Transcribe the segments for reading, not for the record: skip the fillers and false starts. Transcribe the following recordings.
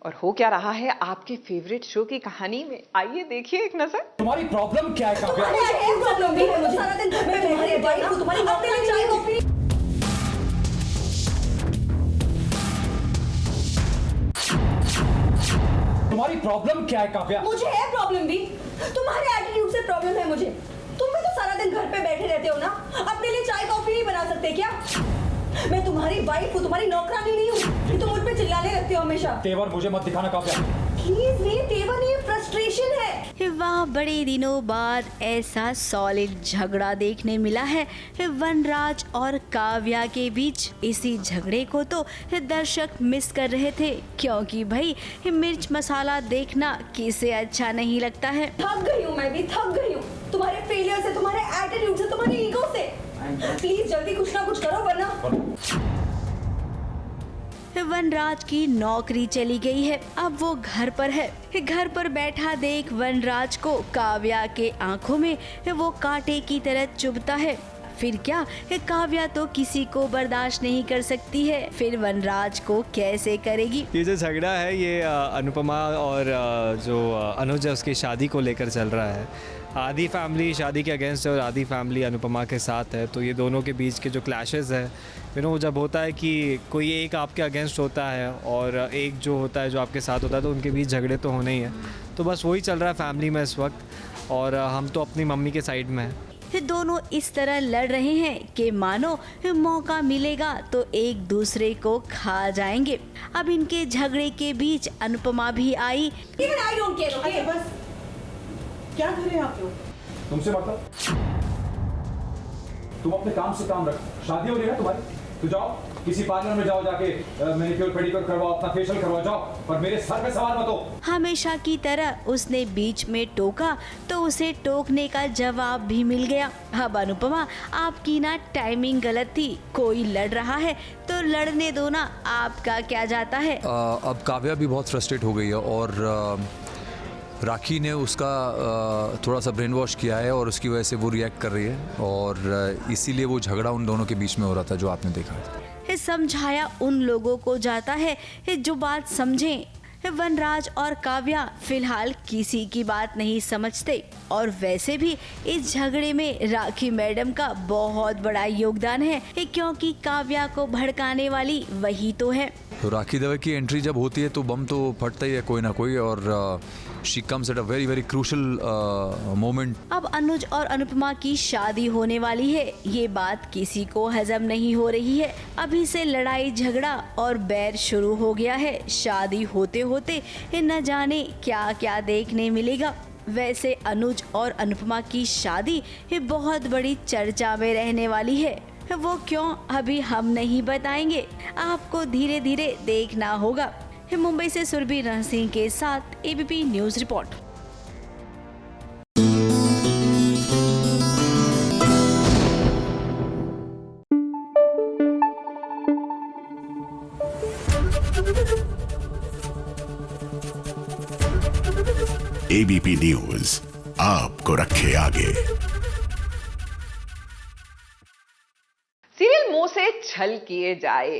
और हो क्या रहा है आपके फेवरेट शो की कहानी में, आइए देखिए एक नजर। तुम्हारी प्रॉब्लम क्या है काव्या? प्रॉब्लम भी है मुझे, सारा दिन घर में बैठे भाई को तुम्हारी अपने लिए चाय कॉफी। तुम्हारी प्रॉब्लम क्या है काव्या? मुझे है प्रॉब्लम भी, तुम्हारे एटीट्यूड से प्रॉब्लम है मुझे। तुम भी तो सारा दिन घर पे बैठे रहते हो ना, अपने लिए चाय कॉफी नहीं बना सकते क्या? मैं तुम्हारी वाइफ हूँ, तुम्हारी नौकरानी नहीं हूँ कि तुम मुझ पे चिल्लाने लगते हो हमेशा। तेवर मुझे मत दिखाना काव्या। प्लीज, ये तेवर नहीं, फ्रस्ट्रेशन है। वाह, बड़े दिनों बाद ऐसा सॉलिड झगड़ा देखने मिला है वनराज और काव्या के बीच। इसी झगड़े को तो दर्शक मिस कर रहे थे, क्योंकि भाई मिर्च मसाला देखना किसे अच्छा नहीं लगता है। थक गई हूँ, मैं भी थक गई हूँ तुम्हारे फेलियर से, तुम्हारे एटीट्यूड से, तुम्हारी ईगो से। प्लीज जल्दी कुछ ना कुछ करो वरना। वनराज की नौकरी चली गई है, अब वो घर पर है। घर पर बैठा देख वनराज को काव्या के आंखों में वो कांटे की तरह चुभता है। फिर क्या, काव्या तो किसी को बर्दाश्त नहीं कर सकती है, फिर वनराज को कैसे करेगी? ये जो झगड़ा है ये अनुपमा और जो अनुज है उसकी शादी को लेकर चल रहा है। आधी फैमिली शादी के अगेंस्ट है और आधी फैमिली अनुपमा के साथ है। तो ये दोनों के बीच के जो क्लैशेस है, जब होता है कि कोई एक आपके अगेंस्ट होता है और एक जो होता है जो आपके साथ होता है, तो उनके बीच झगड़े तो होने ही है। तो बस वही चल रहा है फैमिली में इस वक्त, और हम तो अपनी मम्मी के साइड में हैं। दोनों इस तरह लड़ रहे हैं कि मानो मौका मिलेगा तो एक दूसरे को खा जाएंगे। अब इनके झगड़े के बीच अनुपमा भी आई। Even I don't care, okay? बस क्या कर रहे हैं आप लोग? तुमसे मतलब? तुम अपने काम से काम रख। शादी हो रही है ना तुम्हारी, तो जाओ किसी पार्लर में जाओ, जाके मैनिक्योर पेडिक्योर करवाओ, अपना फेशियल करवाओ, जाओ, पर मेरे सर पे सवाल मत हो। हमेशा की तरह उसने बीच में टोका तो उसे टोकने का जवाब भी मिल गया। अब अनुपमा, आपकी ना टाइमिंग गलत थी। कोई लड़ रहा है तो लड़ने दो ना, आपका क्या जाता है। अब काव्या भी बहुत फ्रस्ट्रेट हो गई है और राखी ने उसका थोड़ा सा ब्रेन वॉश किया है और उसकी वजह से वो रिएक्ट कर रही है, और इसीलिए वो झगड़ा उन दोनों के बीच में हो रहा था जो आपने देखा है। समझाया उन लोगों को जाता है जो बात समझें। वनराज और काव्या फिलहाल किसी की बात नहीं समझते, और वैसे भी इस झगड़े में राखी मैडम का बहुत बड़ा योगदान है, क्योंकि काव्या को भड़काने वाली वही तो है। तो राखी दवे की एंट्री जब होती है तो बम तो फटता ही है कोई ना कोई, और she comes at a very very crucial moment. अब अनुज और अनुपमा की शादी होने वाली है, ये बात किसी को हजम नहीं हो रही है। अभी से लड़ाई झगड़ा और बैर शुरू हो गया है। शादी होते होते न जाने क्या क्या देखने मिलेगा। वैसे अनुज और अनुपमा की शादी बहुत बड़ी चर्चा में रहने वाली है। वो क्यों, अभी हम नहीं बताएंगे, आपको धीरे धीरे देखना होगा। मुंबई से सुरभि रण सिंह के साथ ABP news report. ABP news आपको रखे आगे। सीरियल मोह से छल किए जाए,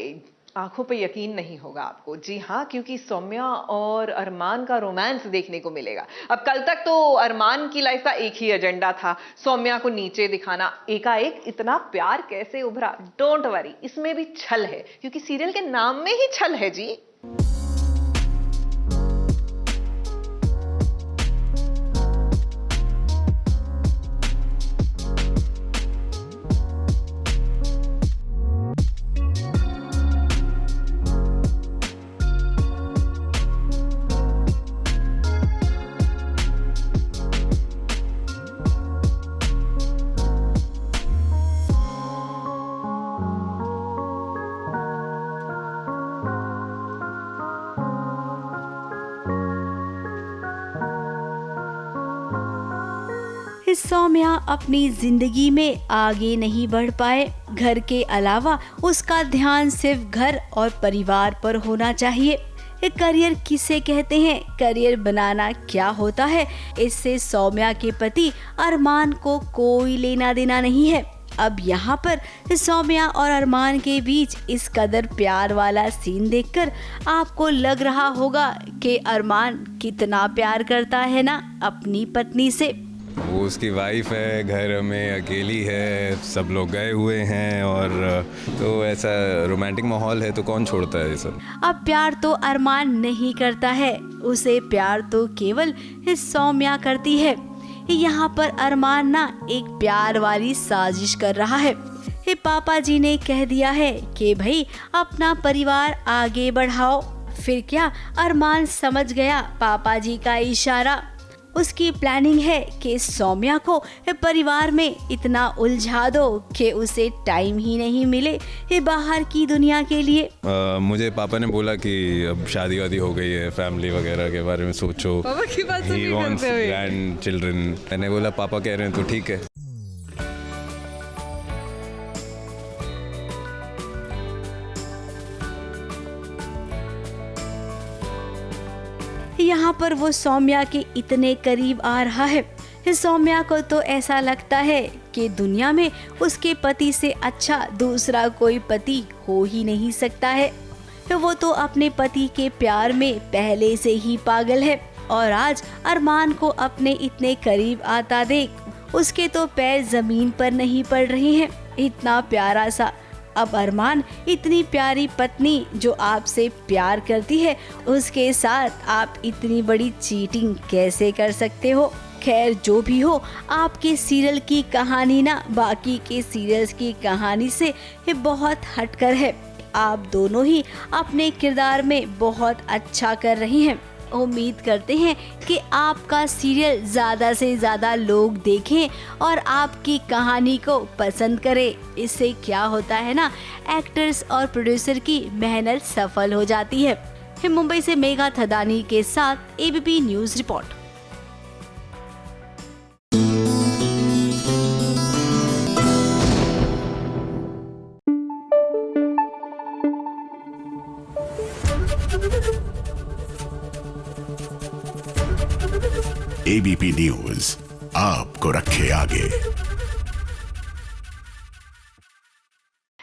आंखों पे यकीन नहीं होगा आपको। जी हाँ, क्योंकि सौम्या और अरमान का रोमांस देखने को मिलेगा। अब कल तक तो अरमान की लाइफ का एक ही एजेंडा था, सौम्या को नीचे दिखाना। एकाएक इतना प्यार कैसे उभरा? डोंट वरी, इसमें भी छल है, क्योंकि सीरियल के नाम में ही छल है जी। सौम्या अपनी जिंदगी में आगे नहीं बढ़ पाए। घर के अलावा उसका ध्यान सिर्फ घर और परिवार पर होना चाहिए। करियर किसे कहते हैं, करियर बनाना क्या होता है, इससे सौम्या के पति अरमान को कोई लेना देना नहीं है। अब यहाँ पर सौम्या और अरमान के बीच इस कदर प्यार वाला सीन देखकर आपको लग रहा होगा कि अरमान कितना प्यार करता है ना अपनी पत्नी से। वो उसकी वाइफ है, घर में अकेली है, सब लोग गए हुए हैं और तो ऐसा रोमांटिक माहौल है तो कौन छोड़ता है ये सब। अब प्यार तो अरमान नहीं करता है, उसे प्यार तो केवल सौम्या करती है। यहाँ पर अरमान ना एक प्यार वाली साजिश कर रहा है। पापा जी ने कह दिया है कि भाई अपना परिवार आगे बढ़ाओ। फिर क्या, अरमान समझ गया पापा जी का इशारा। उसकी प्लानिंग है कि सौम्या को परिवार में इतना उलझा दो कि उसे टाइम ही नहीं मिले बाहर की दुनिया के लिए। मुझे पापा ने बोला कि अब शादी वादी हो गई है, फैमिली वगैरह के बारे में सोचो। पापा की बात सुन नहीं करते हुए ग्रैंड चिल्ड्रन। मैंने बोला पापा कह रहे हैं तो ठीक है। यहाँ पर वो सौम्या के इतने करीब आ रहा है। सौम्या को तो ऐसा लगता है कि दुनिया में उसके पति से अच्छा दूसरा कोई पति हो ही नहीं सकता है। वो तो अपने पति के प्यार में पहले से ही पागल है और आज अरमान को अपने इतने करीब आता देख उसके तो पैर जमीन पर नहीं पड़ रहे हैं। इतना प्यारा सा। अब अरमान, इतनी प्यारी पत्नी जो आपसे प्यार करती है उसके साथ आप इतनी बड़ी चीटिंग कैसे कर सकते हो। खैर जो भी हो, आपके सीरियल की कहानी ना बाकी के सीरियल्स की कहानी से बहुत हटकर है। आप दोनों ही अपने किरदार में बहुत अच्छा कर रही हैं। उम्मीद करते हैं कि आपका सीरियल ज़्यादा से ज़्यादा लोग देखें और आपकी कहानी को पसंद करें। इससे क्या होता है ना, एक्टर्स और प्रोड्यूसर की मेहनत सफल हो जाती है। मुंबई से मेघा थदानी के साथ ABP news report. ABP news आपको रखे आगे।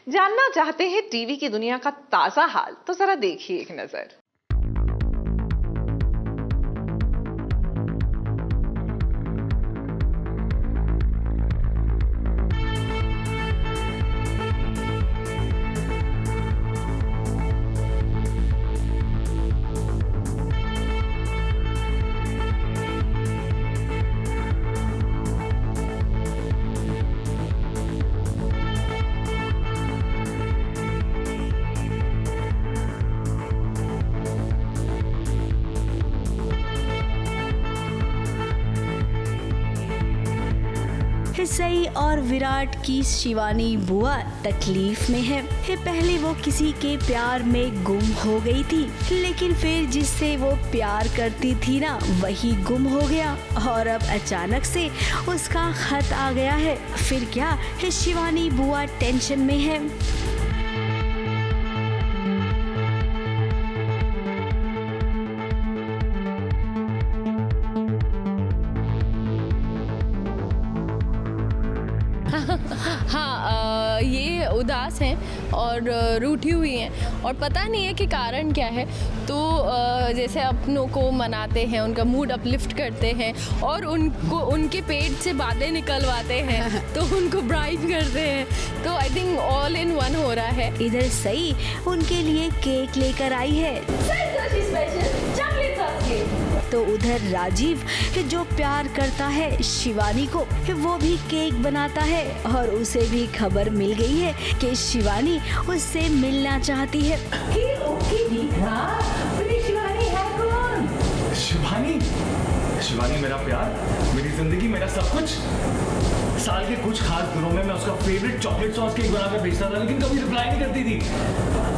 जानना चाहते हैं टीवी की दुनिया का ताजा हाल, तो जरा देखिए एक नजर। सई और विराट की शिवानी बुआ तकलीफ में है। पहले वो किसी के प्यार में गुम हो गई थी, लेकिन फिर जिससे वो प्यार करती थी ना वही गुम हो गया और अब अचानक से उसका खत आ गया है। फिर क्या, शिवानी बुआ टेंशन में है। हाँ, ये उदास हैं और रूठी हुई हैं और पता नहीं है कि कारण क्या है। तो जैसे अपनों को मनाते हैं, उनका मूड अपलिफ्ट करते हैं और उनको उनके पेट से बातें निकलवाते हैं तो उनको ब्राइब करते हैं। तो I think all in one हो रहा है। इधर सई उनके लिए केक लेकर आई है तो उधर राजीव जो प्यार करता है शिवानी को, वो भी केक बनाता है और उसे भी खबर मिल गई है कि शिवानी उससे मिलना चाहती है। शिवानी मेरा प्यार, मेरी जिंदगी, मेरा सब कुछ। साल के कुछ खास दिनों में मैं उसका फेवरेट चॉकलेट सॉस केक बनाकर भेजता था, लेकिन कभी रिप्लाई नहीं करती थी।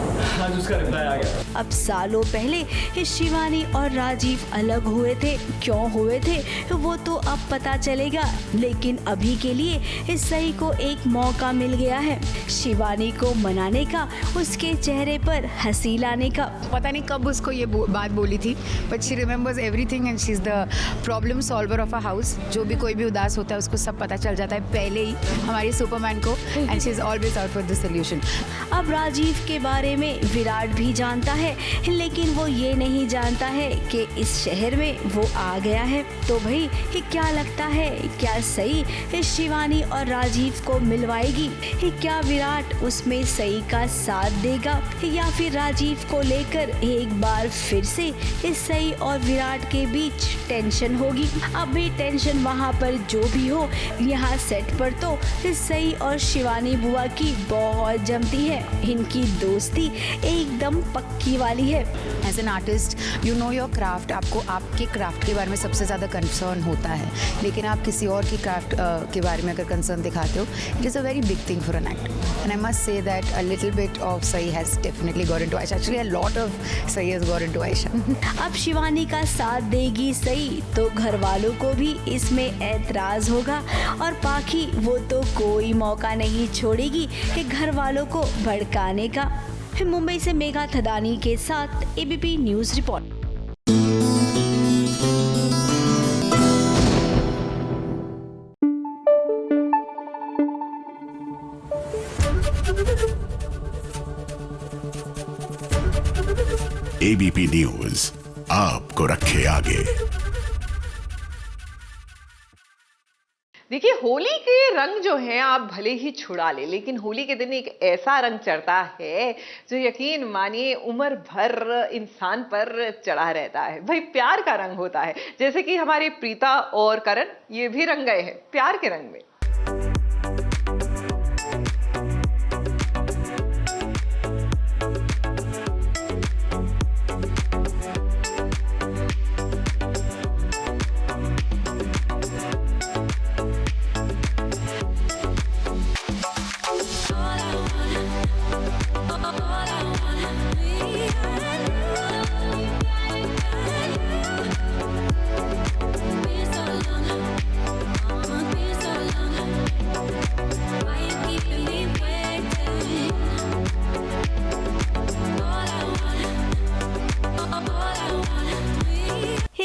आज उसका रिप्लाई आ गया। अब सालों पहले शिवानी और राजीव अलग हुए थे। क्यों हुए थे वो तो अब पता चलेगा, लेकिन अभी के लिए सई को एक मौका मिल गया है शिवानी को मनाने का, उसके चेहरे पर हंसी लाने का। पता नहीं कब उसको ये बात बोली थी, but she remembers everything and she is the problem solver of a house. जो भी कोई भी उदास होता है उसको सब पता चल जाता है। होता है पहले ही हमारे सुपरमैन को, and she is always out for the solution. अब राजीव के बारे में विराट भी जानता है, लेकिन वो ये नहीं जानता है कि इस शहर में वो आ गया है। तो भाई क्या लगता है, क्या सई शिवानी और राजीव को मिलवाएगी? क्या विराट उसमें सई का साथ देगा, या फिर राजीव को लेकर एक बार फिर से सई और विराट के बीच टेंशन होगी? अब भी टेंशन वहाँ पर जो भी हो, यहाँ सेट पर तो सई और शिवानी बुआ की बहुत जमती है। इनकी दोस्ती एकदम पक्की वाली है। As an artist you know your craft, आपको आपके क्राफ्ट के बारे में सबसे ज़्यादा कंसर्न होता है, लेकिन आप किसी और की क्राफ्ट के बारे में अगर कंसर्न दिखाते हो, it is a very big thing for an actor. And I must say that a little bit of Sai has definitely got into Ayesha, actually a lot of Sai has got into Ayesha. अब शिवानी का साथ देगी सई तो घर वालों को भी इसमें ऐतराज होगा, और बाकी वो तो कोई मौका नहीं छोड़ेगी कि घर वालों को भड़काने का। मुंबई से मेघा थदानी के साथ ABP news report. ABP news आपको रखे आगे। देखिए, होली के रंग जो हैं आप भले ही छुड़ा ले, लेकिन होली के दिन एक ऐसा रंग चढ़ता है जो यकीन मानिए उम्र भर इंसान पर चढ़ा रहता है। भाई प्यार का रंग होता है, जैसे कि हमारे प्रीता और करण ये भी रंग गए हैं प्यार के रंग में।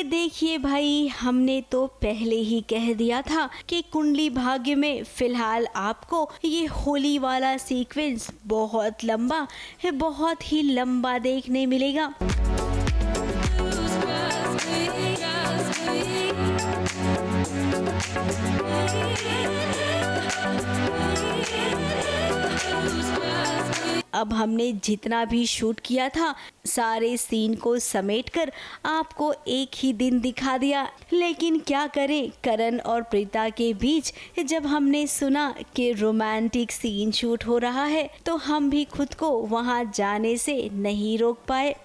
देखिए भाई, हमने तो पहले ही कह दिया था कि कुंडली भाग्य में फिलहाल आपको ये होली वाला सीक्वेंस बहुत लंबा है, बहुत ही लंबा देखने मिलेगा। अब हमने जितना भी शूट किया था सारे सीन को समेटकर आपको एक ही दिन दिखा दिया, लेकिन क्या करें, करण और प्रीता के बीच जब हमने सुना कि रोमांटिक सीन शूट हो रहा है तो हम भी खुद को वहां जाने से नहीं रोक पाए।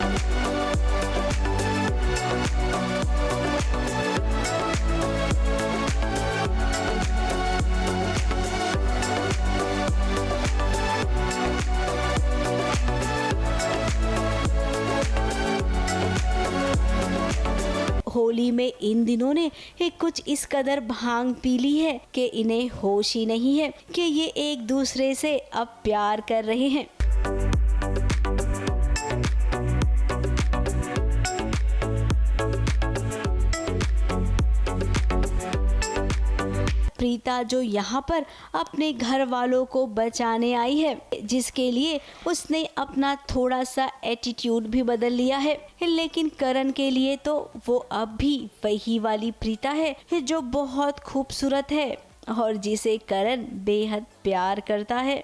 होली में इन दिनों ने कुछ इस कदर भांग पी ली है कि इन्हें होश ही नहीं है कि ये एक दूसरे से अब प्यार कर रहे हैं। प्रीता जो यहाँ पर अपने घर वालों को बचाने आई है, जिसके लिए उसने अपना थोड़ा सा एटीट्यूड भी बदल लिया है, लेकिन करण के लिए तो वो अब भी वही वाली प्रीता है जो बहुत खूबसूरत है और जिसे करण बेहद प्यार करता है।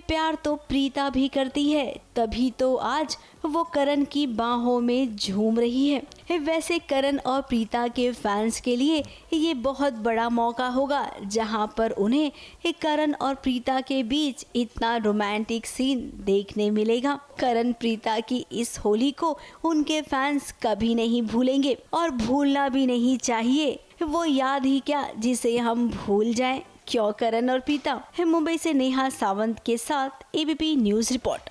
प्यार तो प्रीता भी करती है, तभी तो आज वो करण की बाहों में झूम रही है। वैसे करण और प्रीता के फैंस के लिए ये बहुत बड़ा मौका होगा जहां पर उन्हें करण और प्रीता के बीच इतना रोमांटिक सीन देखने मिलेगा। करण प्रीता की इस होली को उनके फैंस कभी नहीं भूलेंगे और भूलना भी नहीं चाहिए। वो याद ही क्या जिसे हम भूल जाएं। क्यों करण और प्रीता। मुंबई से नेहा सावंत के साथ ABP news report.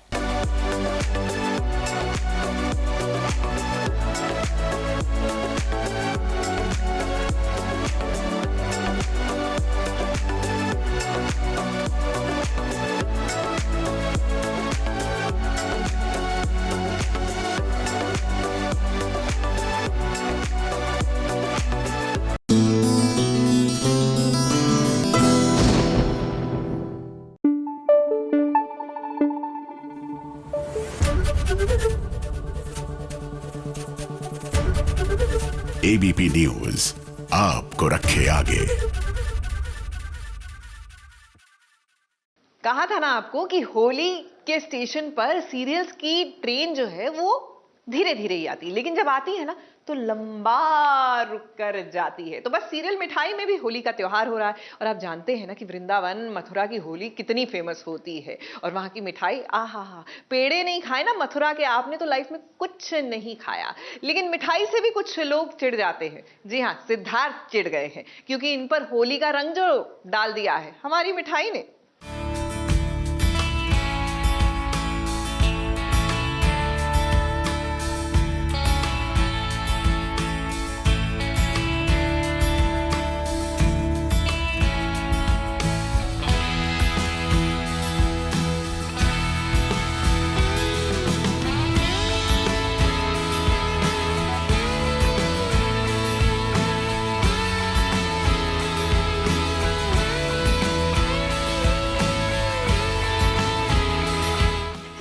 ABP news आपको रखे आगे। कहा था ना आपको कि होली के स्टेशन पर सीरियल्स की ट्रेन जो है वो धीरे धीरे ही आती है, लेकिन जब आती है ना तो लंबा रुक कर जाती है। तो बस सीरियल मिठाई में भी होली का त्योहार हो रहा है। और आप जानते हैं ना कि वृंदावन मथुरा की होली कितनी फेमस होती है, और वहां की मिठाई आहा हा, पेड़े नहीं खाए ना मथुरा के आपने तो लाइफ में कुछ नहीं खाया। लेकिन मिठाई से भी कुछ लोग चिढ़ जाते हैं। जी हाँ, सिद्धार्थ चिढ़ गए हैं क्योंकि इन पर होली का रंग जो डाल दिया है हमारी मिठाई ने।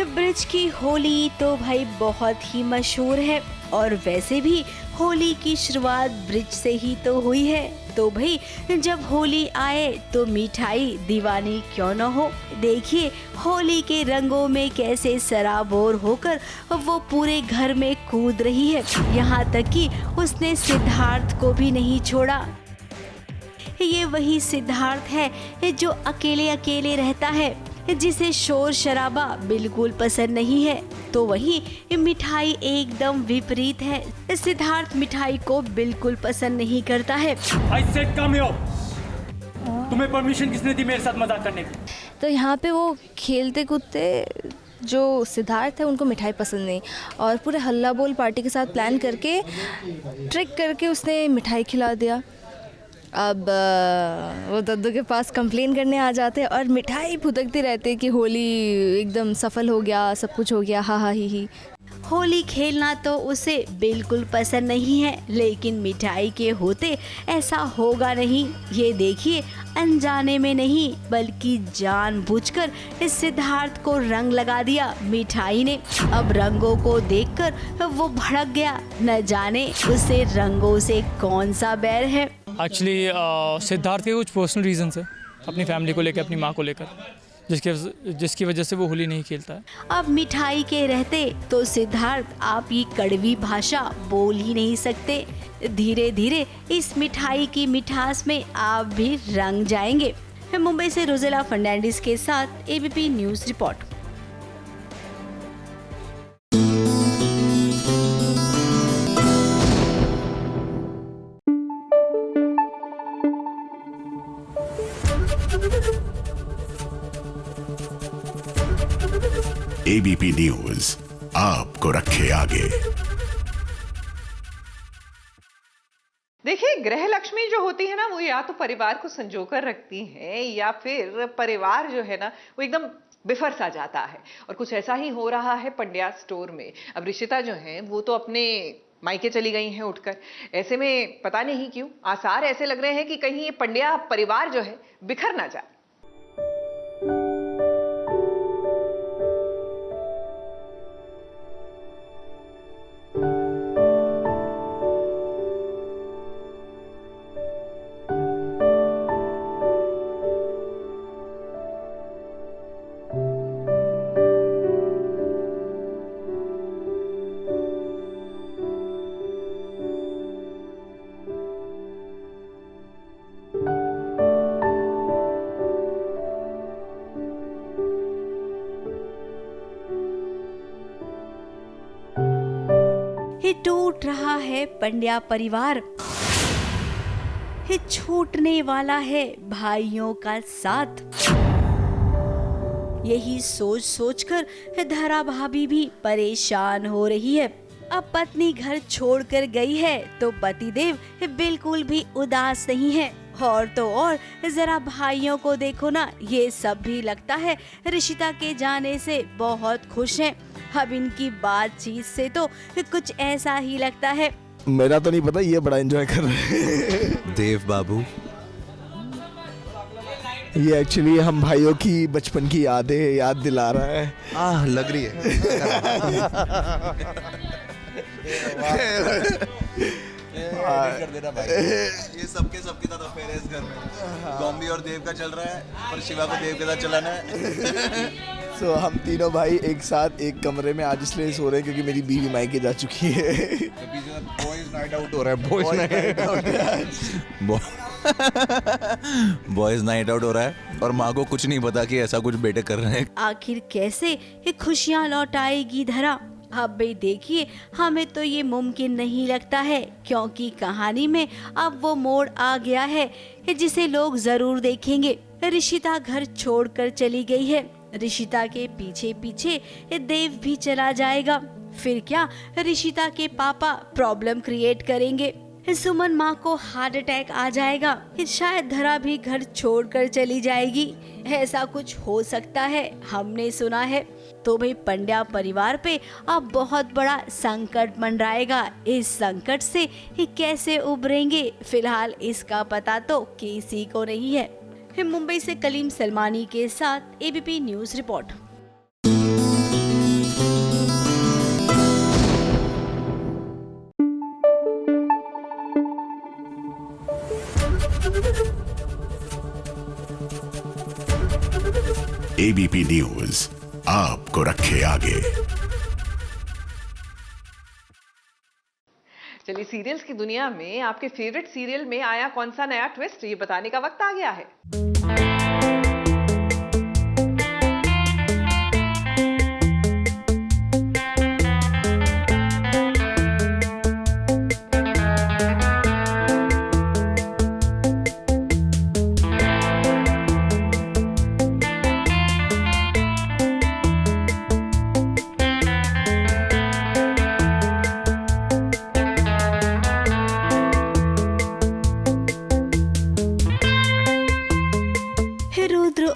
ब्रिज की होली तो भाई बहुत ही मशहूर है, और वैसे भी होली की शुरुआत ब्रिज से ही तो हुई है। तो भाई जब होली आए तो मिठाई दीवानी क्यों न हो। देखिए होली के रंगों में कैसे सराबोर होकर वो पूरे घर में कूद रही है, यहाँ तक कि उसने सिद्धार्थ को भी नहीं छोड़ा। ये वही सिद्धार्थ है जो अकेले अकेले रहता है, जिसे शोर शराबा बिल्कुल पसंद नहीं है। तो वहीं मिठाई एकदम विपरीत है, सिद्धार्थ मिठाई को बिल्कुल पसंद नहीं करता है। I said come here. तुम्हें परमिशन किसने दी मेरे साथ मजाक करने की? तो यहाँ पे वो खेलते कूदते जो सिद्धार्थ है उनको मिठाई पसंद नहीं, और पूरे हल्ला बोल पार्टी के साथ प्लान करके ट्रिक करके उसने मिठाई खिला दिया। अब वो दद्दू के पास कंप्लेन करने आ जाते हैं और मिठाई फुदकती रहते कि होली एकदम सफल हो गया, सब कुछ हो गया, हा हा ही। होली खेलना तो उसे बिल्कुल पसंद नहीं है, लेकिन मिठाई के होते ऐसा होगा नहीं। ये देखिए अनजाने में नहीं बल्कि जानबूझकर इस सिद्धार्थ को रंग लगा दिया मिठाई ने। अब रंगों को देखकर वो भड़क गया, न जाने उसे रंगों से कौन सा बैर है। एक्चुअली सिद्धार्थ के कुछ पर्सनल रीजंस है, अपनी फैमिली को लेकर, अपनी माँ को लेकर, जिसकी वजह से वो होली नहीं खेलता है। अब मिठाई के रहते तो सिद्धार्थ आप ये कड़वी भाषा बोल ही नहीं सकते। धीरे धीरे इस मिठाई की मिठास में आप भी रंग जाएंगे। मुंबई से रोजेला फर्नांडिस के साथ ABP news report. ABP news आपको रखे आगे। देखिए ग्रह लक्ष्मी जो होती है ना वो या तो परिवार को संजोकर रखती है, या फिर परिवार जो है ना वो एकदम बिफर सा जाता है। और कुछ ऐसा ही हो रहा है पंड्या स्टोर में। अब रिशिता जो है वो तो अपने मायके चली गई हैं उठकर। ऐसे में पता नहीं क्यों आसार ऐसे लग रहे हैं कि कहीं ये पंड्या परिवार जो है बिखर ना जाए। टूट रहा है पंड्या परिवार, छूटने वाला है भाइयों का साथ। यही सोच सोचकर धरा भाभी भी परेशान हो रही है। अब पत्नी घर छोड़कर गई है तो पतिदेव बिल्कुल भी उदास नहीं है। और तो और जरा भाइयों को देखो ना, ये सब भी लगता है रिशिता के जाने से बहुत खुश हैं। अब इनकी बातचीत से तो कुछ ऐसा ही लगता है। मेरा तो नहीं पता, ये बड़ा एंजॉय कर रहे हैं। देव बाबू, ये एक्चुअली हम भाइयों की बचपन की याद दिला रहा है। लग रही है। हाँ। कर देना भाई। ये सबके साथ अफेयर है इस घर में। गॉम्बी और देव का चल रहा है, पर शिवा को देव के साथ चलाना है। सो हम तीनों भाई एक साथ एक कमरे में आज इसलिए सो रहे हैं क्योंकि मेरी बीवी मायके जा चुकी है। बॉयज नाइट आउट हो रहा है, बॉयज नाइट आउट हो रहा है और माँ को कुछ नहीं पता कि ऐसा कुछ बेटे कर रहे हैं। आखिर कैसे ये खुशियाँ लौट आएगी धरा? अब भाई देखिए, हमें तो ये मुमकिन नहीं लगता है, क्योंकि कहानी में अब वो मोड़ आ गया है जिसे लोग जरूर देखेंगे। ऋषिता घर छोड़कर चली गई है। ऋषिता के पीछे पीछे देव भी चला जाएगा। फिर क्या ऋषिता के पापा प्रॉब्लम क्रिएट करेंगे? सुमन माँ को हार्ट अटैक आ जाएगा। शायद धरा भी घर छोड़कर चली जाएगी। ऐसा कुछ हो सकता है, हमने सुना है। तो भाई पंड्या परिवार पे अब बहुत बड़ा संकट मंडराएगा। इस संकट से कैसे उबरेंगे, फिलहाल इसका पता तो किसी को नहीं है। मुंबई से कलीम सलमानी के साथ ABP news report. ABP news आपको रखे आगे। चलिए, सीरियल्स की दुनिया में आपके फेवरेट सीरियल में आया कौन सा नया ट्विस्ट, ये बताने का वक्त आ गया है।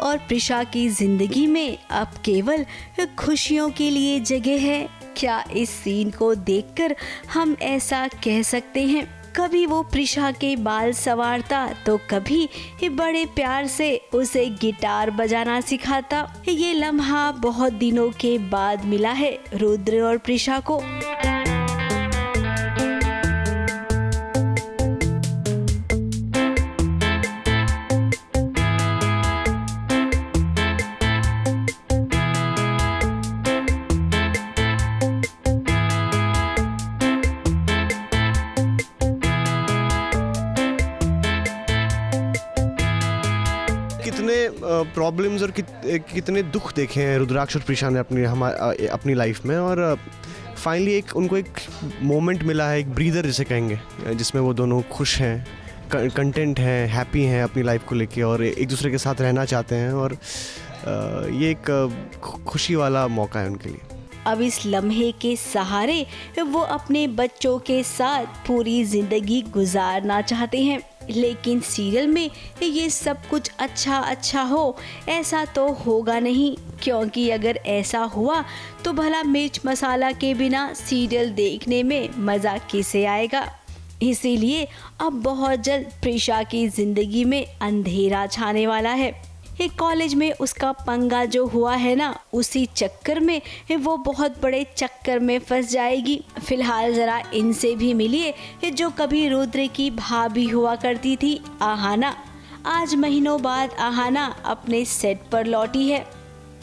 और प्रिशा की जिंदगी में अब केवल खुशियों के लिए जगह है। क्या इस सीन को देखकर हम ऐसा कह सकते हैं? कभी वो प्रिशा के बाल संवारता तो कभी बड़े प्यार से उसे गिटार बजाना सिखाता। ये लम्हा बहुत दिनों के बाद मिला है रुद्र और प्रिशा को। प्रॉब्लम्स और कितने दुख देखे हैं रुद्राक्ष और प्रिशा ने अपनी लाइफ में, और फाइनली उनको एक मोमेंट मिला है, एक ब्रीदर जिसे कहेंगे, जिसमें वो दोनों खुश हैं, कंटेंट हैं, हैप्पी हैं अपनी लाइफ को लेके और एक दूसरे के साथ रहना चाहते हैं। और ये एक खुशी वाला मौका है उनके लिए। अब इस लम्हे के सहारे वो अपने बच्चों के साथ पूरी जिंदगी गुजारना चाहते हैं। लेकिन सीरियल में ये सब कुछ अच्छा हो, ऐसा तो होगा नहीं, क्योंकि अगर ऐसा हुआ तो भला मिर्च मसाला के बिना सीरियल देखने में मज़ा किसे आएगा। इसीलिए अब बहुत जल्द प्रिशा की जिंदगी में अंधेरा छाने वाला है। एक कॉलेज में उसका पंगा जो हुआ है ना, उसी चक्कर में वो बहुत बड़े चक्कर में फंस जाएगी। फिलहाल जरा इनसे भी मिलिए जो कभी रुद्र की भाभी हुआ करती थी, आहाना। आज महीनों बाद आहाना अपने सेट पर लौटी है।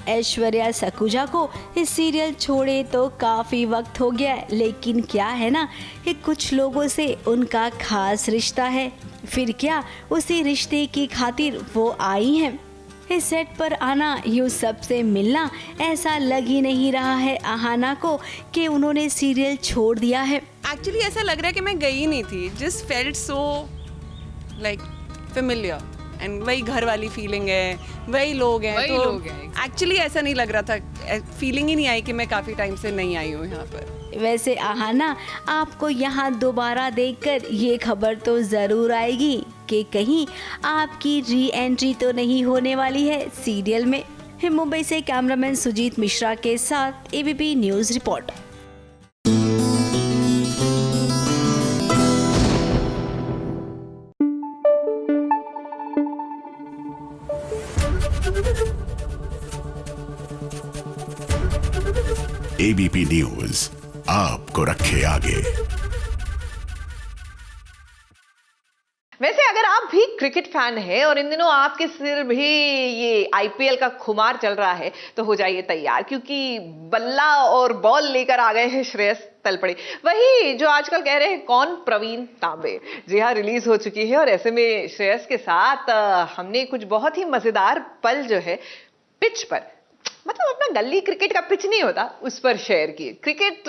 ऐश्वर्या सकुजा को इस सीरियल छोड़े तो काफ़ी वक्त हो गया, लेकिन क्या है ना कि कुछ लोगों से उनका खास रिश्ता है। फिर क्या उसी रिश्ते की खातिर वो आई हैं। इस सेट पर आना, यूँ सबसे मिलना, ऐसा लग ही नहीं रहा है आहाना को कि उन्होंने सीरियल छोड़ दिया है। एक्चुअली ऐसा लग रहा है कि मैं गई नहीं थी, just felt so like familiar, and वही घर वाली फीलिंग है, वही लोग हैं, तो एक्चुअली ऐसा नहीं लग रहा था, फीलिंग ही नहीं आई कि मैं काफ़ी टाइम से नहीं आई हूँ यहाँ पर। वैसे आहाना, आपको यहाँ दोबारा देखकर ये खबर तो ज़रूर आएगी कि कहीं आपकी री एंट्री तो नहीं होने वाली है सीरियल में। मुंबई से कैमरामैन सुजीत मिश्रा के साथ ABP news report. ABP news आपको रखे आगे। वैसे अगर आप भी क्रिकेट फैन हैं और इन दिनों आपके सिर भी ये आईपीएल का खुमार चल रहा है तो हो जाइए तैयार, क्योंकि बल्ला और बॉल लेकर आ गए हैं श्रेयस तलपड़े। वही जो आजकल कह रहे हैं कौन, प्रवीण तांबे। जी हाँ, रिलीज हो चुकी है और ऐसे में श्रेयस के साथ हमने कुछ बहुत ही मजेदार पल जो है पिच पर, मतलब अपना गली क्रिकेट का पिच नहीं होता, उस पर शेयर किए। क्रिकेट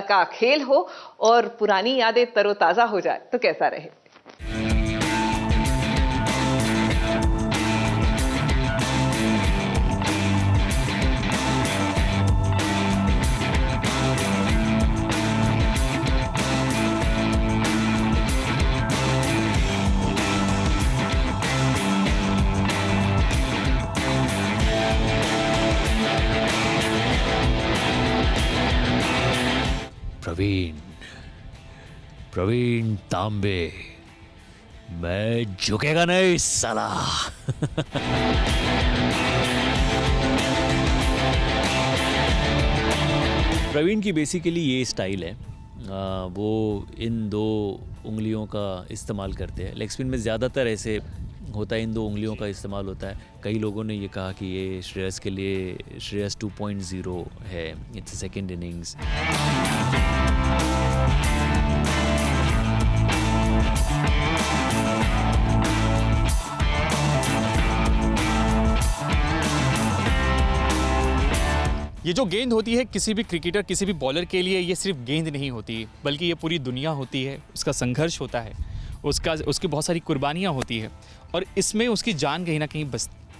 का खेल हो और पुरानी यादें तरोताजा हो जाए तो कैसा रहे। प्रवीण तांबे, मैं झुकेगा नहीं साला। प्रवीण की बेसिकली ये स्टाइल है, वो इन 2 उंगलियों का इस्तेमाल करते हैं। लेग स्पिन में ज़्यादातर ऐसे होता है, इन 2 उंगलियों का इस्तेमाल होता है। कई लोगों ने ये कहा कि ये श्रेयस के लिए श्रेयस 2.0 है, इट्स सेकेंड इनिंग्स। ये जो गेंद होती है किसी भी क्रिकेटर, किसी भी बॉलर के लिए ये सिर्फ गेंद नहीं होती, बल्कि ये पूरी दुनिया होती है। उसका संघर्ष होता है, उसकी बहुत सारी कुर्बानियाँ होती है और इसमें उसकी जान कहीं ना कहीं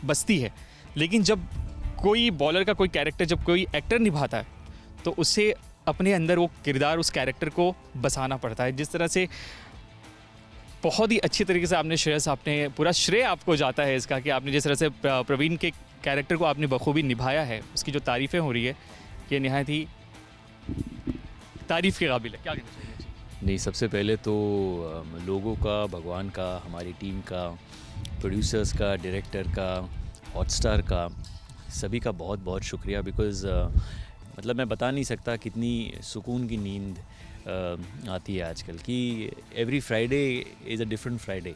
बसती है। लेकिन जब कोई बॉलर का कोई कैरेक्टर, जब कोई एक्टर निभाता है तो उसे अपने अंदर वो किरदार, उस कैरेक्टर को बसाना पड़ता है। जिस तरह से बहुत ही अच्छी तरीके से आपने श्रेयस, आपने पूरा श्रेय आपको जाता है इसका कि आपने जिस तरह से प्रवीण के कैरेक्टर को आपने बखूबी निभाया है। उसकी जो तारीफ़ें हो रही है ये निहायत ही तारीफ़ के काबिल है। क्या कहना चाहिए? नहीं, सबसे पहले तो लोगों का, भगवान का, हमारी टीम का, प्रोड्यूसर्स का, डायरेक्टर का, हॉटस्टार का, सभी का बहुत बहुत शुक्रिया। बिकॉज़ मतलब मैं बता नहीं सकता कितनी सुकून की नींद आती है आजकल कि every Friday is a different Friday,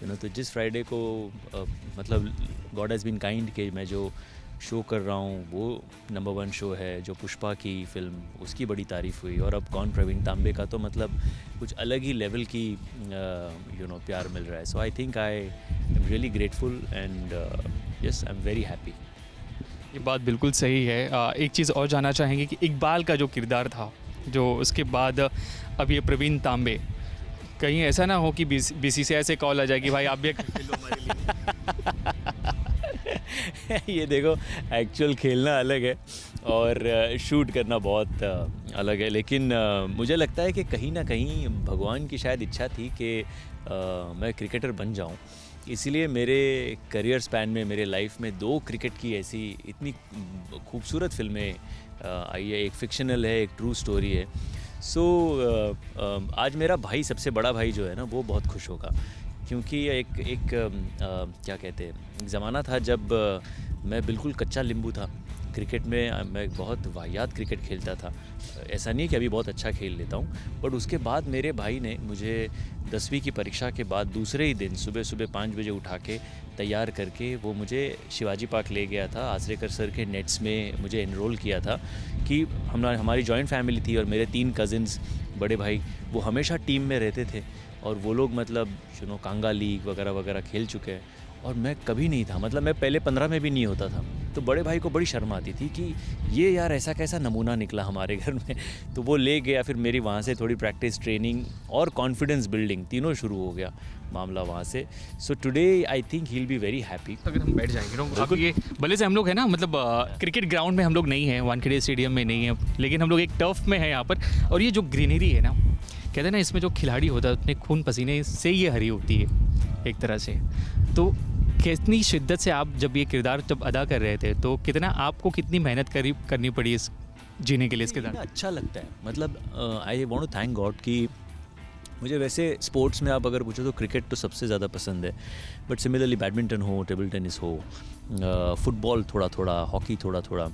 you know. तो जिस फ्राइडे को मतलब गॉड हैज़ बीन काइंड कि मैं जो शो कर रहा हूँ वो नंबर 1 शो है, जो पुष्पा की फिल्म, उसकी बड़ी तारीफ़ हुई, और अब कौन प्रवीण तांबे का तो मतलब कुछ अलग ही लेवल की यू नो प्यार मिल रहा है। So I think I am really grateful and yes, I am very happy. ये बात बिल्कुल सही है। एक चीज़ और जानना चाहेंगे कि इकबाल का जो किरदार था, जो उसके बाद अब ये प्रवीण तांबे, कहीं ऐसा ना हो कि बीसीसीआई से कॉल आ जाए कि भाई आप भी खेलो हमारे लिए। ये देखो, एक्चुअल खेलना अलग है और शूट करना बहुत अलग है। लेकिन मुझे लगता है कि कहीं ना कहीं भगवान की शायद इच्छा थी कि मैं क्रिकेटर बन जाऊं। इसीलिए मेरे करियर स्पैन में, मेरे लाइफ में 2 क्रिकेट की ऐसी इतनी खूबसूरत फिल्में आई है। एक फिक्शनल है, एक ट्रू स्टोरी है। सो आज मेरा भाई, सबसे बड़ा भाई जो है ना, वो बहुत खुश होगा, क्योंकि एक क्या कहते हैं, एक ज़माना था जब मैं बिल्कुल कच्चा नींबू था क्रिकेट में। मैं बहुत वाहियात क्रिकेट खेलता था। ऐसा नहीं कि अभी बहुत अच्छा खेल लेता हूँ, बट उसके बाद मेरे भाई ने मुझे 10वीं की परीक्षा के बाद दूसरे ही दिन सुबह 5 बजे उठा के तैयार करके वो मुझे शिवाजी पार्क ले गया था। आसरेकर सर के नेट्स में मुझे एनरोल किया था कि हमारी जॉइंट फैमिली थी और मेरे 3 कज़िन्स, बड़े भाई, वो हमेशा टीम में रहते थे और वो लोग मतलब यू नो कांगा लीग वगैरह वगैरह खेल चुके हैं और मैं कभी नहीं था। मतलब मैं पहले 15 में भी नहीं होता था। तो बड़े भाई को बड़ी शर्म आती थी कि ये यार ऐसा कैसा नमूना निकला हमारे घर में। तो वो ले गया, फिर मेरी वहाँ से थोड़ी प्रैक्टिस, ट्रेनिंग और कॉन्फिडेंस बिल्डिंग तीनों शुरू हो गया मामला वहाँ से। So today I think he will be very happy. अगर हम बैठ जाएंगे ना, ये भले से हम लोग हैं ना, मतलब क्रिकेट ग्राउंड में हम लोग नहीं हैं, वानखेड़े स्टेडियम में नहीं है, लेकिन हम लोग एक टर्फ में हैं यहाँ पर। और ये जो ग्रीनरी है ना, कहते हैं ना, इसमें जो खिलाड़ी होता है अपने खून पसीने से ये हरी होती है एक तरह से। तो कितनी शिद्दत से आप जब ये किरदार जब अदा कर रहे थे, तो कितना आपको कितनी मेहनत करनी पड़ी इस जीने के लिए इसके साथ? अच्छा लगता है, मतलब I want to thank God कि मुझे वैसे स्पोर्ट्स में आप अगर पूछो तो क्रिकेट तो सबसे ज़्यादा पसंद है, बट सिमिलरली बैडमिंटन हो, टेबल टेनिस हो, फुटबॉल थोड़ा थोड़ा, हॉकी थोड़ा थोड़ा,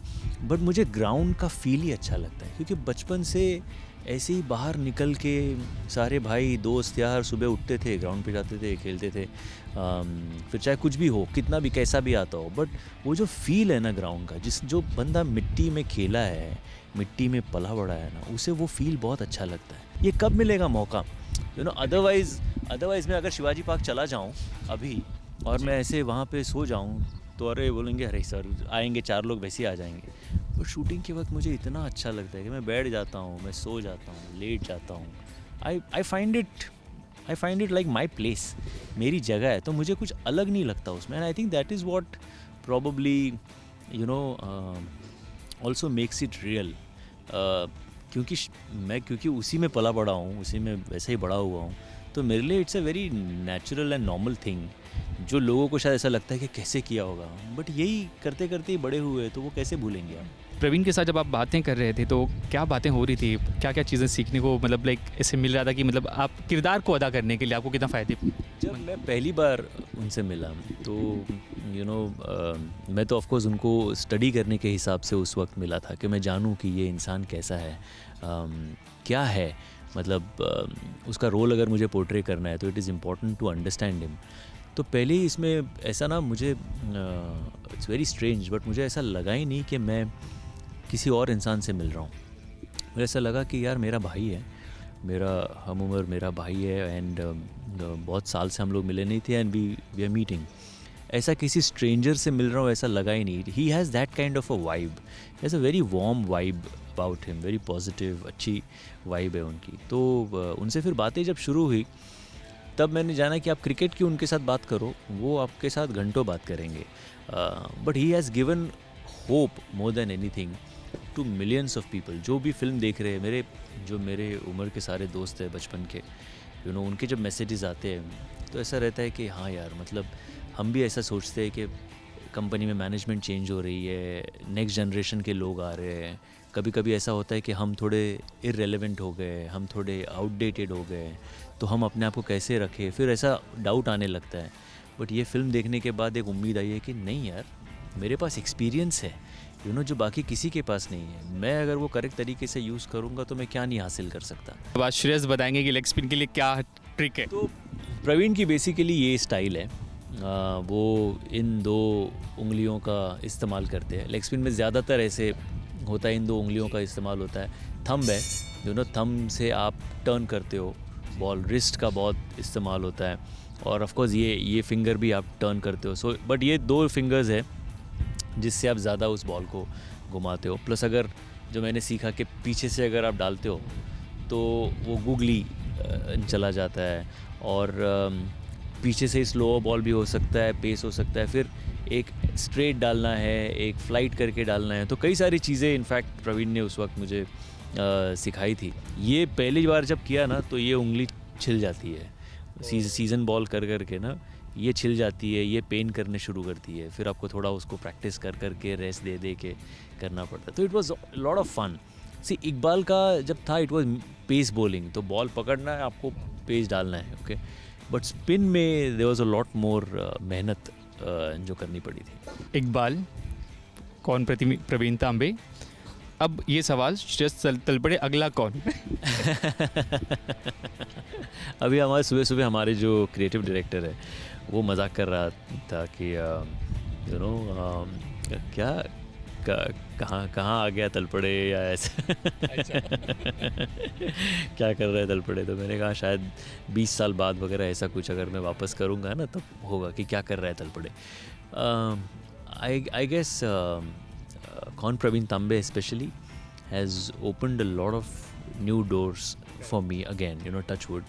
बट मुझे ग्राउंड का फील ही अच्छा लगता है। क्योंकि बचपन से ऐसे ही बाहर निकल के सारे भाई दोस्त यार सुबह उठते थे, ग्राउंड पे जाते थे, खेलते थे, फिर चाहे कुछ भी हो, कितना भी कैसा भी आता हो, बट वो जो फील है ना ग्राउंड का, जो बंदा मिट्टी में खेला है, मिट्टी में पला बड़ा है ना, उसे वो फील बहुत अच्छा लगता है। ये कब मिलेगा मौका, अदरवाइज़ मैं अगर शिवाजी पार्क चला जाऊँ अभी और मैं ऐसे वहाँ पे सो जाऊँ तो अरे बोलेंगे अरे सर आएंगे 4 लोग वैसे ही आ जाएंगे। और शूटिंग के वक्त मुझे इतना अच्छा लगता है कि मैं बैठ जाता हूँ, मैं सो जाता हूँ, लेट जाता हूँ। I find it like my place, मेरी जगह है, तो मुझे कुछ अलग नहीं लगता उसमें। And I think that is what probably also makes it real, क्योंकि उसी में पला बड़ा हूँ, उसी में वैसे ही बड़ा हुआ हूँ, तो मेरे लिए it's a very natural and normal thing, जो लोगों को शायद ऐसा लगता है कि कैसे किया होगा, बट यही करते करते ही बड़े हुए, तो वो कैसे भूलेंगे आप। प्रवीण के साथ जब आप बातें कर रहे थे तो क्या बातें हो रही थी, क्या क्या चीज़ें सीखने को मतलब लाइक ऐसे मिल रहा था कि मतलब आप किरदार को अदा करने के लिए आपको कितना फ़ायदे? जब मैं पहली बार उनसे मिला तो मैं तो ऑफकोर्स उनको स्टडी करने के हिसाब से उस वक्त मिला था कि मैं जानूं कि ये इंसान कैसा है, क्या है, मतलब उसका रोल अगर मुझे पोर्ट्रे करना है तो it is important to understand him. तो पहले ही इसमें ऐसा ना मुझे इट्स वेरी स्ट्रेंज, बट मुझे ऐसा लगा ही नहीं कि मैं किसी और इंसान से मिल रहा हूँ। मुझे ऐसा लगा कि यार मेरा भाई है, मेरा हम उम्र मेरा भाई है, एंड बहुत साल से हम लोग मिले नहीं थे, एंड वी आर मीटिंग। ऐसा किसी स्ट्रेंजर से मिल रहा हूँ ऐसा लगा ही नहीं। He has that kind of a vibe, has a very warm vibe about him, very positive, अच्छी वाइब है उनकी। तो उनसे फिर बातें जब शुरू हुई तब मैंने जाना कि आप क्रिकेट की उनके साथ बात करो, वो आपके साथ घंटों बात करेंगे, but he has given hope more than anything to millions of people. जो भी फिल्म देख रहे हैं, मेरे उम्र के सारे दोस्त हैं बचपन के, उनके जब मैसेजेस आते हैं तो ऐसा रहता है कि हाँ यार, मतलब हम भी ऐसा सोचते हैं कि कंपनी में मैनेजमेंट चेंज हो रही है, नेक्स्ट जनरेशन के लोग आ रहे हैं। कभी कभी ऐसा होता है कि हम थोड़े इररेलेवेंट हो गए, हम थोड़े आउटडेटेड हो गए, तो हम अपने आप को कैसे रखें, फिर ऐसा डाउट आने लगता है। बट ये फ़िल्म देखने के बाद एक उम्मीद आई है कि नहीं यार, मेरे पास एक्सपीरियंस है, जो बाकी किसी के पास नहीं है। मैं अगर वो करेक्ट तरीके से यूज़ करूँगा तो मैं क्या नहीं हासिल कर सकता। अब आज श्रेयस बताएंगे कि लेग स्पिन के लिए क्या ट्रिक है। तो प्रवीण की बेसिकली ये स्टाइल है, वो इन 2 उंगलियों का इस्तेमाल करते हैं। लेग स्पिन में ज़्यादातर ऐसे होता है, इन 2 उंगलियों का इस्तेमाल होता है। थंब है, थंब से आप टर्न करते हो बॉल, रिस्ट का बहुत इस्तेमाल होता है, और ऑफ कोर्स ये फिंगर भी आप टर्न करते हो। सो बट ये 2 फिंगर्स है जिससे आप ज़्यादा उस बॉल को घुमाते हो। प्लस अगर जो मैंने सीखा कि पीछे से अगर आप डालते हो तो वो गूगली चला जाता है, और पीछे से स्लो बॉल भी हो सकता है, पेस हो सकता है, फिर एक स्ट्रेट डालना है, एक फ्लाइट करके डालना है। तो कई सारी चीज़ें इनफैक्ट प्रवीण ने उस वक्त मुझे सिखाई थी। ये पहली बार जब किया ना तो ये उंगली छिल जाती है, सीज़न बॉल कर के ना ये छिल जाती है, ये पेन करने शुरू करती है, फिर आपको थोड़ा उसको प्रैक्टिस कर के रेस्ट दे के करना पड़ता है। तो it was lot of fun. See Iqbal का जब था इट वाज पेस बॉलिंग, तो बॉल पकड़ना है, आपको पेस डालना है, ओके। बट स्पिन में there was a lot more मेहनत जो करनी पड़ी थी। इकबाल कौन, प्रवीण तांबे। अब ये सवाल श्रेयस तलपड़े, अगला कौन? अभी हमारे सुबह हमारे जो क्रिएटिव डायरेक्टर है वो मजाक कर रहा था कि क्या कहाँ आ गया तलपड़े, या ऐसा क्या कर रहे हैं तलपड़े। तो मैंने कहा शायद 20 साल बाद वगैरह ऐसा कुछ अगर मैं वापस करूँगा ना तब होगा कि क्या कर रहा है तलपड़े। आई गेस कौन प्रवीण तांबे especially has opened a lot of new doors for me again, touch wood।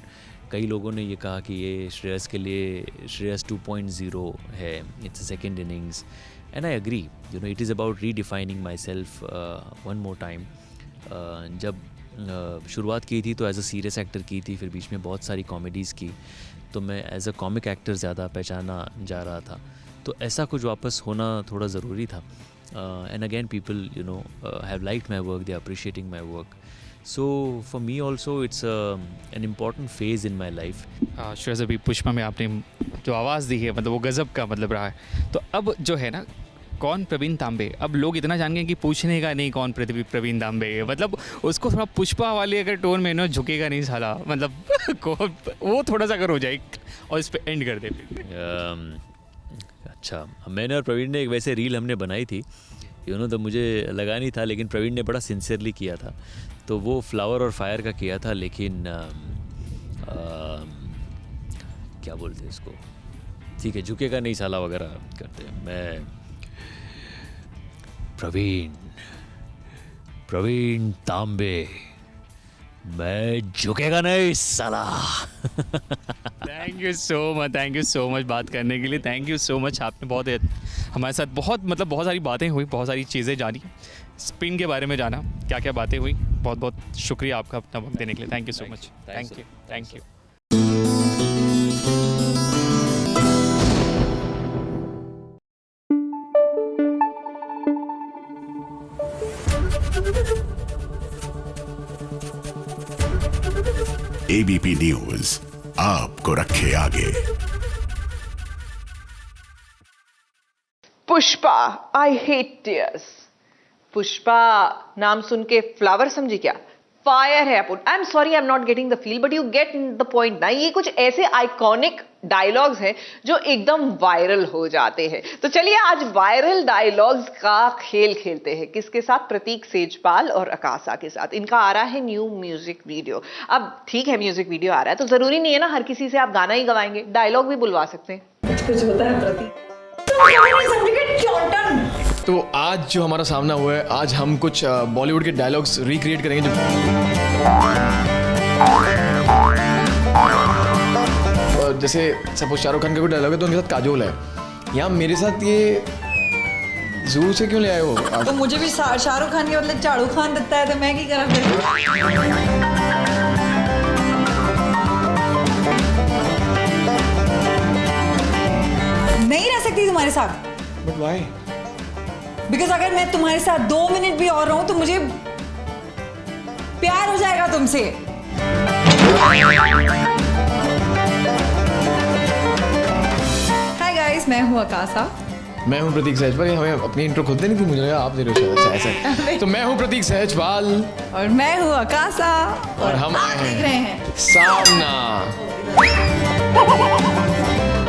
कई लोगों ने ये कहा कि ये श्रेयस के लिए श्रेयस 2.0 है, it's a second innings, and I agree, it is about redefining myself one more time। जब शुरुआत की थी तो एज अ सीरियस एक्टर की थी, फिर बीच में बहुत सारी कॉमेडीज़ की, तो मैं एज अ कॉमिक एक्टर ज़्यादा पहचाना जा रहा था, तो ऐसा कुछ वापस होना थोड़ा ज़रूरी था। And again people have liked my work, they are appreciating my work, so for me also it's an important phase in my life। Shreyas, अभी पुष्पा में आपने जो आवाज़ दी है मतलब वो गज़ब का मतलब रहा है, तो अब जो है ना कौन प्रवीण तांबे। अब लोग इतना जान गए कि पूछने का नहीं कौन प्रवीण तांबे है, मतलब उसको थोड़ा पुष्पा वाले अगर टोन में ना झुकेगा नहीं साला, मतलब वो थोड़ा सा अगर हो जाए और इस पे एंड कर दे। अच्छा, मैंने और प्रवीण ने एक वैसे रील हमने बनाई थी, तो मुझे लगा नहीं था, लेकिन प्रवीण ने बड़ा सिंसियरली किया था, तो वो फ्लावर और फायर का किया था, लेकिन क्या बोलते हैं इसको, ठीक है, झुकेगा नहीं साला वगैरह करते हैं। मैं प्रवीण तांबे, मैं झुकेगा नहीं साला। थैंक यू सो मच बात करने के लिए, थैंक यू सो मच। आपने बहुत हमारे साथ बहुत सारी बातें हुई, बहुत सारी चीज़ें जानी, स्पिन के बारे में जाना, क्या क्या बातें हुई। बहुत बहुत शुक्रिया आपका अपना वक्त देने के लिए। Thank you so much. Thank you. ABP news आपको रखे आगे। Pushpa, I hate tears. Pushpa नाम सुन के फ्लावर समझी क्या? फायर है। I am sorry, I am not getting the feel, but you get the point ना। ये कुछ ऐसे आइकॉनिक डायलॉग्स हैं जो एकदम वायरल हो जाते हैं। तो चलिए आज वायरल डायलॉग्स का खेल खेलते हैं। किसके साथ? प्रतीक सेजपाल और अकासा के साथ। इनका आ रहा है न्यू म्यूजिक वीडियो। अब ठीक है, म्यूजिक वीडियो आ रहा है तो जरूरी नहीं है ना हर किसी से आप गाना ही गवाएंगे, डायलॉग भी बुलवा सकते हैं। कुछ होता है प्रतीक। तो आज जो हमारा सामना हुआ है, आज हम कुछ बॉलीवुड के डायलॉग्स रिक्रिएट करेंगे। जैसे सपोज शाहरुख खान का कोई डायलॉग है तो उनके साथ काजोल है, यहाँ मेरे साथ ये जू से क्यों ले आए हो? तो मुझे भी शाहरुख खान के बदले चाड़ू खान दिखता है तो मैं क्या करा फिर? नहीं रह सकती तुम्हारे साथ। But why? बिकॉज अगर मैं तुम्हारे साथ 2 मिनट भी और रहूं तो मुझे प्यार हो जाएगा तुमसे। हाय गाइस, मैं हूं अकासा। मैं हूं प्रतीक सहजपाल। हमें अपनी इंट्रो खुद देनी थी, मुझे लगा आप दे रहे हो शायद। अच्छा ऐसा। तो मैं हूं प्रतीक सहजपाल और मैं हूं अकासा और हम आप देख रहे हैं सामना।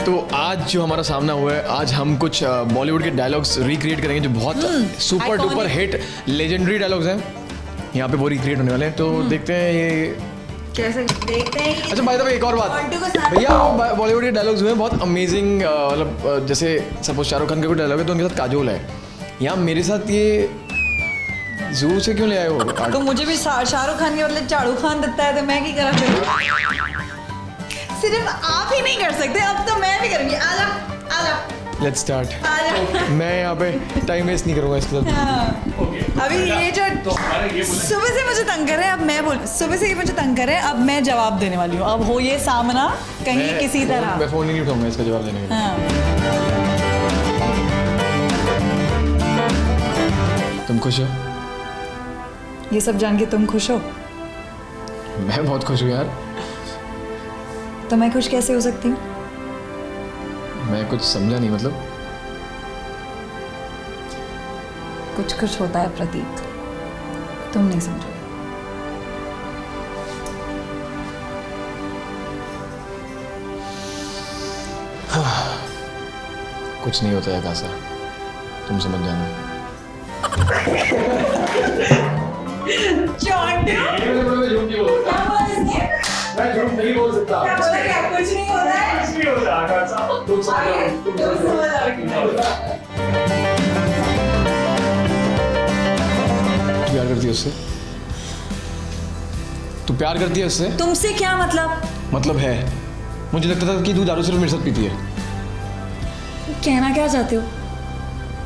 तो आज जो हमारा सामना हुआ है, आज हम कुछ बॉलीवुड के डायलॉग्स रिक्रिएट करेंगे जो बहुत super duper hit legendary dialogues हैं। यहाँ पे वो रिक्रिएट होने वाले हैं, तो देखते हैं ये कैसे देखते हैं। अच्छा, बाय द वे एक और बात भैया, बॉलीवुड के डायलॉग्स हुए हैं बहुत अमेजिंग। मतलब जैसे सपोज शाहरुख खान का कोई डायलॉग है तो उनके साथ काजोल है, यहाँ मेरे साथ ये जू से क्यों ले आए हो? तो मुझे भी शाहरुख खान के बदले चाड़ू खान दिखता है तो मैं क्या करा फिर? सिर्फ आप ही नहीं कर सकते, अब तो मैं भी करूंगी। आजा आजा, लेट्स स्टार्ट। मैं यहाँ पे टाइम वेस्ट नहीं करूँगा इसके साथ। अभी ये जो सुबह से मुझे तंग कर रहे हैं, अब मैं सुबह से ये मुझे तंग कर रहे हैं, अब मैं जवाब देने वाली हूँ। अब हो ये सामना कहीं किसी तरह। मैं फोन ही नहीं उठाऊंगा इसका जवाब देने के लिए। तुम खुश हो? ये सब जान के तुम खुश हो? मैं बहुत खुश हूँ यार। तो मैं खुश कैसे हो सकती हूँ? मैं कुछ समझा नहीं, मतलब कुछ होता है प्रतीक, तुम नहीं समझोगे। कुछ नहीं होता है कासा, तुम समझ जाना। मैं झूठ नहीं बोल सकता। कुछ नहीं होता है। कुछ नहीं होता आकाश, तुम प्यार करती है उससे? तू प्यार करती है उससे? तुमसे क्या मतलब? मतलब है, मुझे लगता था कि तू दारू सिर्फ मेरे साथ पीती है। कहना क्या चाहते हो?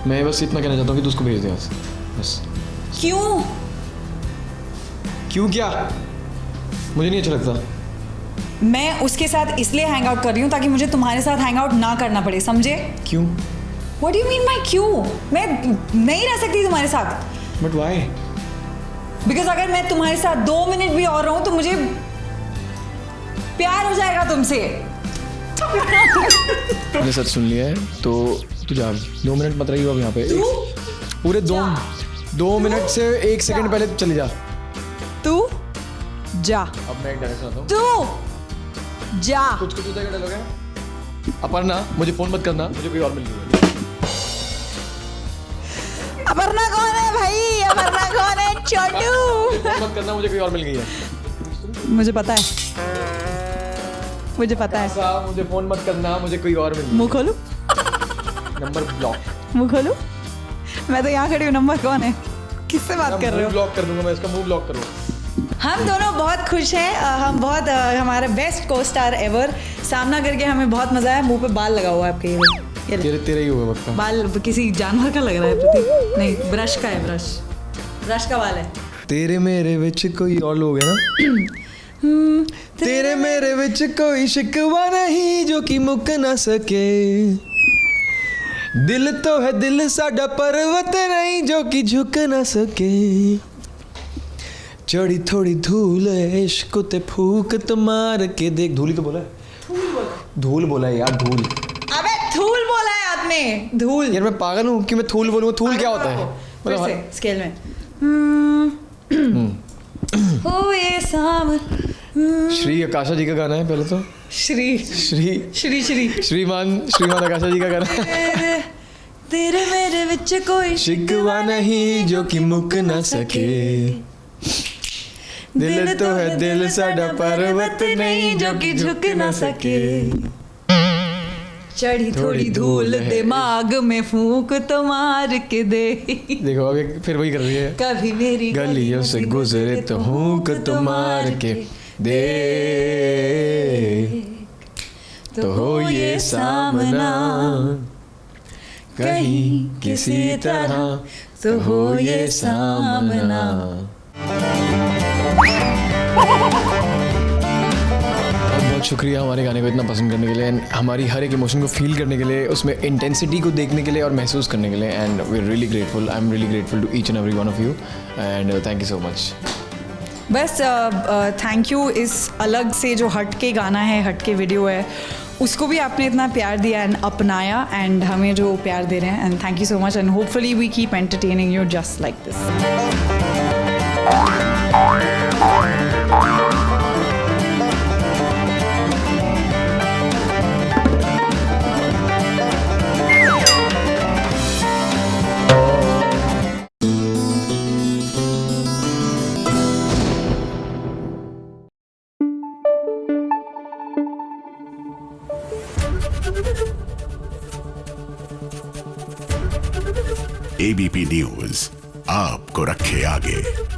मैं बस इतना कहना चाहता हूँ कि तू उसको भेज दे बस। क्यों? क्यों क्या? मुझे नहीं अच्छा लगता। मैं उसके साथ इसलिए हैंग आउट कर रही हूँ ताकि मुझे तुम्हारे साथ हैंग आउट ना करना पड़े, समझे? क्यों? What do you mean by क्यों? मैं नहीं रह सकती तुम्हारे साथ। But why? Because अगर मैं तुम्हारे साथ 2 मिनट भी और रहूं तो मुझे प्यार हो जाएगा तुमसे। मैंने सच सुन लिया है, तो तू जा 2 मिनट मत रही हो अब यहाँ पे। पूरे 2 मिनट से 1 सेकंड पहले चली जा। तू जा। अब मैं एक डायरेक्ट आता हूँ। तू जा। कुछ कुछ उधर डालोगे। अपर्णा मुझे फोन मत करना, मुझे कोई और मिल गई। अपर्णा कौन है भाई? अपर्णा कौन है? छोटू। फोन मत करना, मुझे कोई और मिल गई है। मुझे पता है, मुझे पता है। साहब मुझे फोन मत करना, मुझे कोई और मिल गई। मुंह खोलू? Number block. मुंह खोलू? मैं तो यहाँ खड़ी हूँ। नंबर कौन है? किससे बात कर रहे हो? ब्लॉक कर दूंगा मैं इसका, मुंह ब्लॉक करूँ। हम दोनों बहुत खुश हैं। हम बहुत हमारा बेस्ट को स्टार एवर सामना करके हमें बहुत मजा आया। मुंह पे बाल लगा हुआ है आपके। ये तेरे ही होगा पक्का। बाल किसी जानवर का लग रहा है प्रतीक। नहीं, ब्रश का है। ब्रश का बाल है। तेरे मेरे विच कोई और लोग है ना। तेरे मेरे विच कोई शिकवा नहीं जो कि मुक ना सके। दिल तो है दिल साडा पर्वत नहीं जो कि झुक ना सके। चढ़ी थोड़ी धूल है इश्क ते फूक तो मार के देख। धूल ही तो बोला है। धूल बोला है यार, धूल। अबे धूल बोला है आपने। धूल। यार मैं पागल हूँ कि मैं धूल बोलूँगा। धूल क्या होता है? फिर से स्केल में। हो ये शाम। श्री आकाशा जी का गाना है पहले तो। श्रीमान आकाशा जी का गाना है। तेरे मेरे विच कोई शिकवा नहीं जो कि मुक ना सके। दिल तो है दिल साडा पर्वत नहीं जो कि झुक ना सके। चढ़ी थोड़ी धूल दिमाग में फूंक तो मार के दे। देखो अब फिर वही कर रही है। कभी मेरी गलियों से गुजरे तो हुक तो मार के दे। तो हो ये सामना कहीं किसी तरह, तो हो ये सामना। बहुत शुक्रिया हमारे गाने को इतना पसंद करने के लिए, एंड हमारी हर एक इमोशन को फील करने के लिए, उसमें इंटेंसिटी को देखने के लिए और महसूस करने के लिए। And we are really grateful. I am really grateful to each and every one of you and thank you so much. बस थैंक यू। इस अलग से जो हट के गाना है, हट के वीडियो है, उसको भी आपने इतना प्यार दिया एंड अपनाया एंड हमें जो प्यार दे रहे हैं, and thank you so much. And hopefully we keep entertaining you just like this. ABP news आपको रखे आगे।